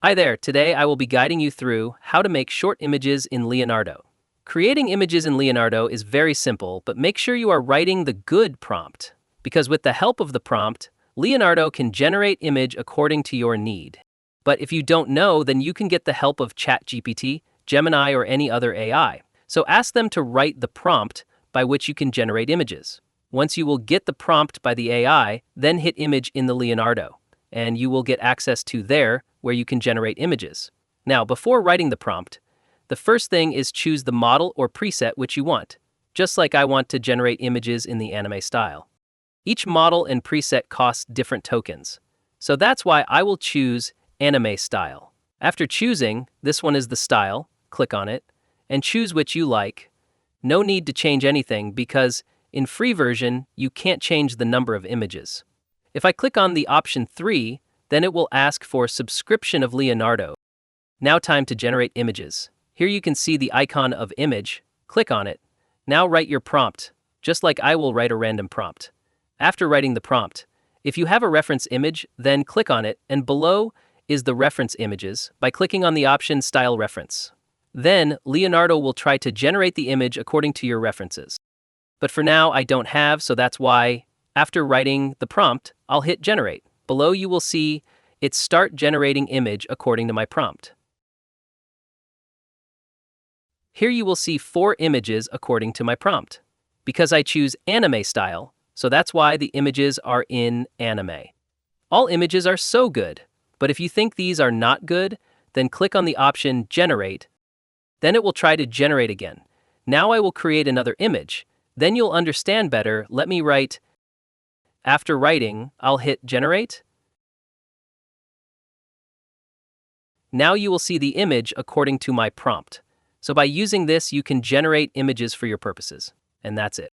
Hi there, today I will be guiding you through how to make short images in Leonardo. Creating images in Leonardo is very simple, but make sure you are writing the good prompt, because with the help of the prompt, Leonardo can generate image according to your need. But if you don't know, then you can get the help of ChatGPT, Gemini, or any other AI. So ask them to write the prompt by which you can generate images. Once you will get the prompt by the AI, then hit image in the Leonardo, and you will get access to there where you can generate images. Now, before writing the prompt, the first thing is choose the model or preset which you want, just like I want to generate images in the anime style. Each model and preset costs different tokens, so that's why I will choose anime style. After choosing, this one is the style, click on it, and choose which you like. No need to change anything because in free version, you can't change the number of images. If I click on the option 3, then it will ask for subscription of Leonardo. Now time to generate images. Here you can see the icon of image, click on it. Now write your prompt, just like I will write a random prompt. After writing the prompt, if you have a reference image, then click on it, and below is the reference images by clicking on the option Style Reference. Then Leonardo will try to generate the image according to your references. But for now I don't have, so that's why, after writing the prompt, I'll hit Generate. Below you will see it start generating image according to my prompt. Here you will see 4 images according to my prompt. Because I choose anime style, so that's why the images are in anime. All images are so good, but if you think these are not good, then click on the option Generate. Then it will try to generate again. Now I will create another image. Then you'll understand better. Let me write. After writing, I'll hit Generate. Now you will see the image according to my prompt. So by using this, you can generate images for your purposes. And that's it.